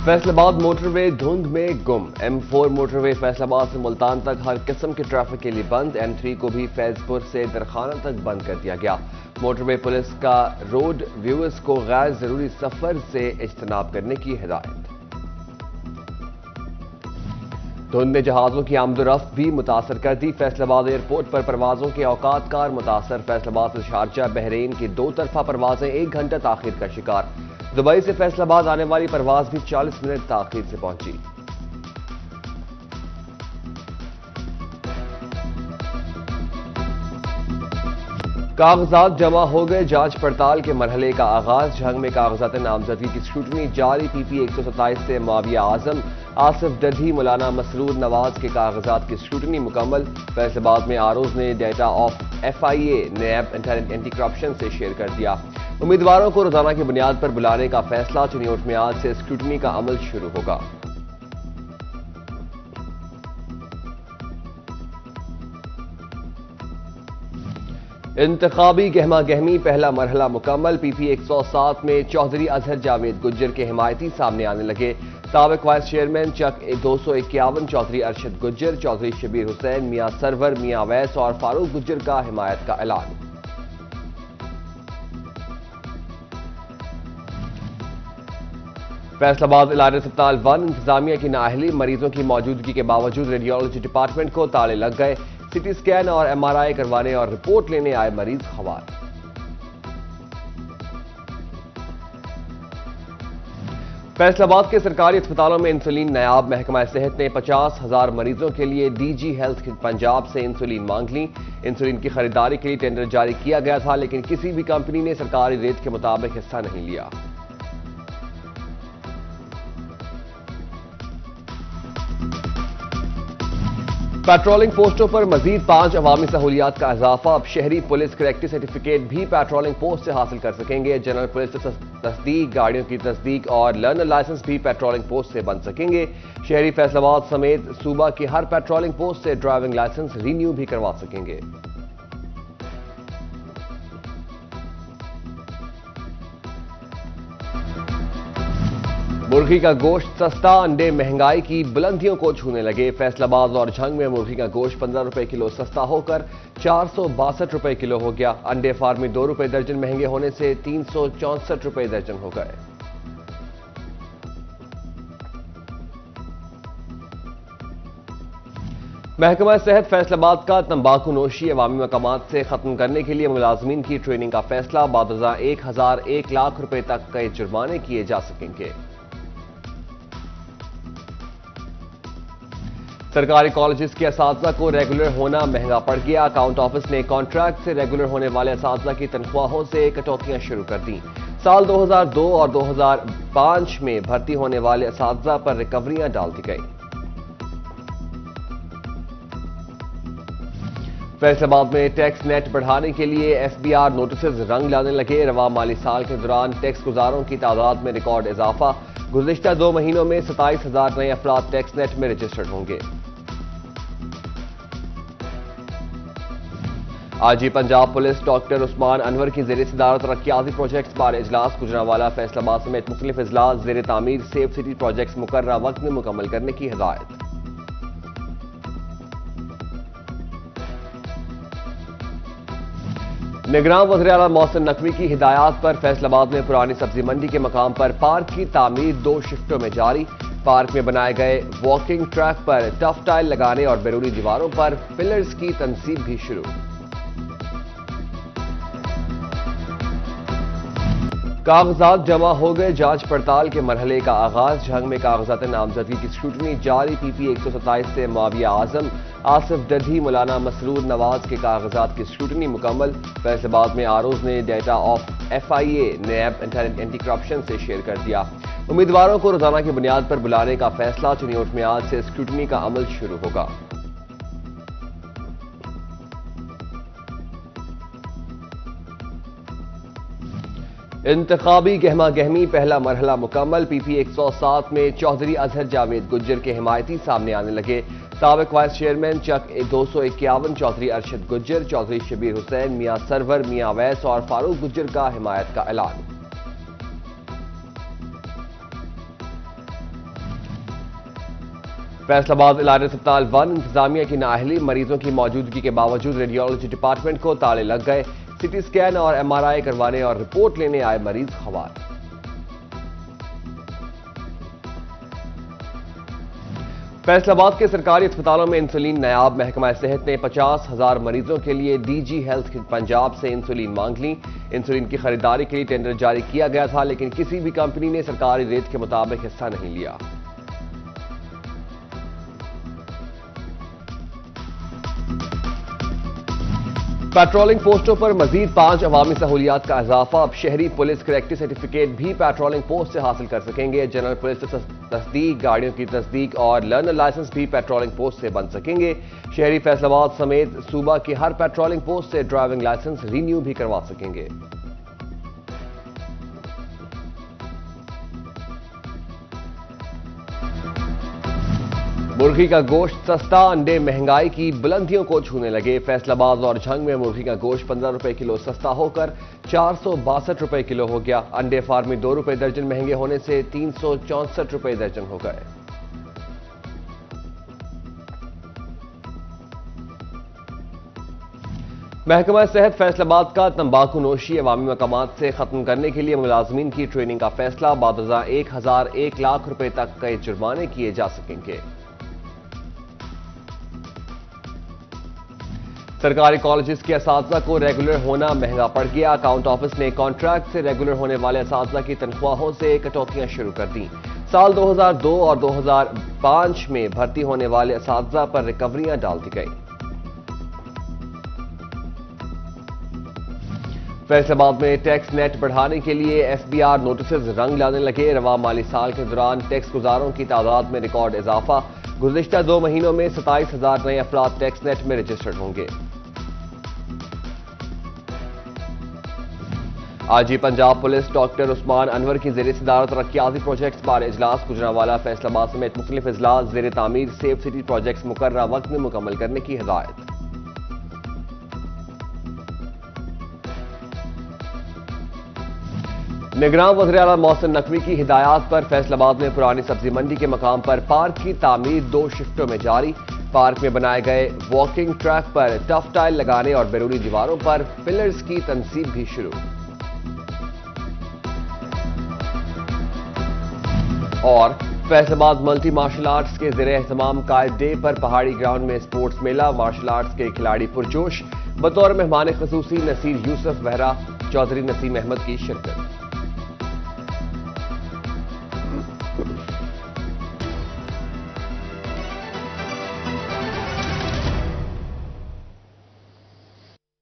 فیصل آباد موٹر وے دھند میں گم M4 موٹر وے فیصل آباد سے ملتان تک ہر قسم کے ٹریفک کے لیے بند M3 کو بھی فیض پور سے درخانہ تک بند کر دیا گیا موٹر وے پولیس کا روڈ ویورز کو غیر ضروری سفر سے اجتناب کرنے کی ہدایت دھند نے جہازوں کی آمد و رفت بھی متاثر کر دی فیصل آباد ایئرپورٹ پر پروازوں کے اوقات کار متاثر فیصل آباد سے شارجہ بحرین کی 2 طرفہ پروازیں 1 گھنٹہ تاخیر کا شکار دبئی سے فیصل آباد آنے والی پرواز بھی 40 منٹ تاخیر سے پہنچی کاغذات جمع ہو گئے جانچ پڑتال کے مرحلے کا آغاز جھنگ میں کاغذات نامزدگی کی اسکروٹنی جاری PP 127 سے معاویہ اعظم آصف ڈڈھی مولانا مسرور نواز کے کاغذات کی اسکروٹنی مکمل فیصل آباد میں آروز نے data of FIA NAB anti corruption سے شیئر کر دیا امیدواروں کو روزانہ کی بنیاد پر بلانے کا فیصلہ چنیوٹ میں آج سے اسکروٹنی کا عمل شروع ہوگا انتخابی گہما گہمی پہلا مرحلہ مکمل PP 107 میں چودھری اظہر جاوید گجر کے حمایتی سامنے آنے لگے سابق وائس چیئرمین چک 251 چودھری ارشد گجر چودھری شبیر حسین میاں سرور میاں ویس اور فاروق گجر کا حمایت کا اعلان فیصل آباد علاج اسپتال 1 انتظامیہ کی نااہلی مریضوں کی موجودگی کے باوجود ریڈیولوجی ڈپارٹمنٹ کو تالے لگ گئے CT اسکین اور MRI کروانے اور رپورٹ لینے آئے مریض خوار فیصل آباد کے سرکاری اسپتالوں میں انسولین نیاب محکمہ صحت نے 50,000 مریضوں کے لیے DG ہیلتھ پنجاب سے انسولین مانگ لی انسولین کی خریداری کے لیے ٹینڈر جاری کیا گیا تھا لیکن کسی بھی کمپنی نے سرکاری ریٹ کے مطابق حصہ نہیں لیا پیٹرولنگ پوسٹوں پر مزید 5 عوامی سہولیات کا اضافہ اب شہری پولیس کریکٹر سرٹیفکیٹ بھی پیٹرولنگ پوسٹ سے حاصل کر سکیں گے جنرل پولیس تصدیق گاڑیوں کی تصدیق اور لرنر لائسنس بھی پیٹرولنگ پوسٹ سے بن سکیں گے شہری فیصل آباد سمیت صوبہ کی ہر پیٹرولنگ پوسٹ سے ڈرائیونگ لائسنس رینیو بھی کروا سکیں گے مرغی کا گوشت سستا انڈے مہنگائی کی بلندیوں کو چھونے لگے فیصل آباد اور جھنگ میں مرغی کا گوشت 15 روپے کلو سستا ہو کر 462 روپے کلو ہو گیا انڈے فارمی 2 روپے درجن مہنگے ہونے سے 364 روپے درجن ہو گئے محکمہ صحت فیصل آباد کا تمباکو نوشی عوامی مقامات سے ختم کرنے کے لیے ملازمین کی ٹریننگ کا فیصلہ بعد ازاں 1 لاکھ روپے تک کے جرمانے کیے جا سکیں گے سرکاری کالجز کے اساتذہ کو ریگولر ہونا مہنگا پڑ گیا اکاؤنٹ آفس نے کانٹریکٹ سے ریگولر ہونے والے اساتذہ کی تنخواہوں سے کٹوتیاں شروع کر دیں سال 2002 اور 2005 میں بھرتی ہونے والے اساتذہ پر ریکوریاں ڈال دی گئیں فیصل آباد میں ٹیکس نیٹ بڑھانے کے لیے FBR نوٹسز رنگ لانے لگے رواں مالی سال کے دوران ٹیکس گزاروں کی تعداد میں ریکارڈ اضافہ گزشتہ 2 مہینوں میں 27,000 نئے افراد ٹیکس نیٹ میں رجسٹرڈ ہوں گے آج ہی پنجاب پولیس ڈاکٹر عثمان انور کی زیر صدارت ترقیاتی پروجیکٹس بارے اجلاس گجرانوالہ فیصل آباد سمیت مختلف اضلاع زیر تعمیر سیف سٹی پروجیکٹس مقررہ وقت میں مکمل کرنے کی ہدایت نگراں وزیر اعلیٰ محسن نقوی کی ہدایات پر فیصل آباد میں پرانی سبزی منڈی کے مقام پر پارک کی تعمیر 2 شفٹوں میں جاری پارک میں بنائے گئے واکنگ ٹریک پر ٹف ٹائل لگانے اور بیرونی دیواروں پر پلرز کی تنصیب بھی شروع کاغذات جمع ہو گئے جانچ پڑتال کے مرحلے کا آغاز جھنگ میں کاغذات نامزدگی کی اسکروٹنی جاری PP 127 سے معاویہ اعظم آصف ڈڈھی مولانا مسرور نواز کے کاغذات کی اسکروٹنی مکمل فیصل آباد میں آروز نے data of FIA NAB anti corruption سے شیئر کر دیا امیدواروں کو روزانہ کی بنیاد پر بلانے کا فیصلہ چنیوٹ میں آج سے اسکروٹنی کا عمل شروع ہوگا انتخابی گہما گہمی پہلا مرحلہ مکمل PP 107 میں چودھری اظہر جاوید گجر کے حمایتی سامنے آنے لگے سابق وائس چیئرمین چک 251 چودھری ارشد گجر چودھری شبیر حسین میاں سرور میاں ویس اور فاروق گجر کا حمایت کا اعلان فیصل آباد علاج اسپتال 1 انتظامیہ کی نااہلی، مریضوں کی موجودگی کے باوجود ریڈیولوجی ڈپارٹمنٹ کو تالے لگ گئے، سی ٹی اسکین اور ایم آر آئی کروانے اور رپورٹ لینے آئے مریض خوار۔ فیصل آباد کے سرکاری اسپتالوں میں انسولین نایاب، محکمہ صحت نے 50,000 مریضوں کے لیے ڈی جی ہیلتھ پنجاب سے انسولین مانگ لی۔ انسولین کی خریداری کے لیے ٹینڈر جاری کیا گیا تھا، لیکن کسی بھی کمپنی نے سرکاری ریٹ کے مطابق حصہ نہیں لیا۔ پیٹرولنگ پوسٹوں پر مزید 5 عوامی سہولیات کا اضافہ، اب شہری پولیس کریکٹر سرٹیفکیٹ بھی پیٹرولنگ پوسٹ سے حاصل کر سکیں گے۔ جنرل پولیس تصدیق، گاڑیوں کی تصدیق اور لرنر لائسنس بھی پیٹرولنگ پوسٹ سے بن سکیں گے۔ شہری فیصل آباد سمیت صوبہ کی ہر پیٹرولنگ پوسٹ سے ڈرائیونگ لائسنس رینیو بھی کروا سکیں گے۔ مرغی کا گوشت سستا، انڈے مہنگائی کی بلندیوں کو چھونے لگے۔ فیصل آباد اور جھنگ میں مرغی کا گوشت 15 روپے کلو سستا ہو کر 462 روپے کلو ہو گیا۔ انڈے فارمی 2 روپے درجن مہنگے ہونے سے 364 روپے درجن ہو گئے۔ محکمہ صحت فیصل آباد کا تمباکو نوشی عوامی مقامات سے ختم کرنے کے لیے ملازمین کی ٹریننگ کا فیصلہ، بعد ازاں 1 لاکھ روپے تک کے جرمانے کیے جا سکیں گے۔ سرکاری کالجز کے اساتذہ کو ریگولر ہونا مہنگا پڑ گیا۔ اکاؤنٹ آفس نے کانٹریکٹ سے ریگولر ہونے والے اساتذہ کی تنخواہوں سے کٹوتیاں شروع کر دیں۔ سال 2002 اور 2005 میں بھرتی ہونے والے اساتذہ پر ریکوریاں ڈال دی گئیں۔ فیصل آباد میں ٹیکس نیٹ بڑھانے کے لیے ایف بی آر نوٹسز رنگ لانے لگے۔ رواں مالی سال کے دوران ٹیکس گزاروں کی تعداد میں ریکارڈ اضافہ، گزشتہ 2 مہینوں میں 27,000 نئے افراد ٹیکس نیٹ میں رجسٹرڈ ہوں گے۔ آج ہی پنجاب پولیس ڈاکٹر عثمان انور کی زیر صدارت ترقیاتی پروجیکٹس بارے اجلاس، گجرانوالہ فیصل آباد سمیت مختلف اضلاع زیر تعمیر سیف سٹی پروجیکٹس مقررہ وقت میں مکمل کرنے کی ہدایت۔ نگراں وزیر اعلیٰ محسن نقوی کی ہدایات پر فیصل آباد میں پرانی سبزی منڈی کے مقام پر پارک کی تعمیر 2 شفٹوں میں جاری۔ پارک میں بنائے گئے واکنگ ٹریک پر ٹف ٹائل لگانے اور بیرونی دیواروں پر پلرز کی تنصیب بھی شروع۔ اور فیصل آباد ملٹی مارشل آرٹس کے زیر اہتمام قائد ڈے پر پہاڑی گراؤنڈ میں سپورٹس میلہ، مارشل آرٹس کے کھلاڑی پرجوش، بطور مہمان خصوصی نصیر یوسف وہرا، چودھری نسیم احمد کی شرکت۔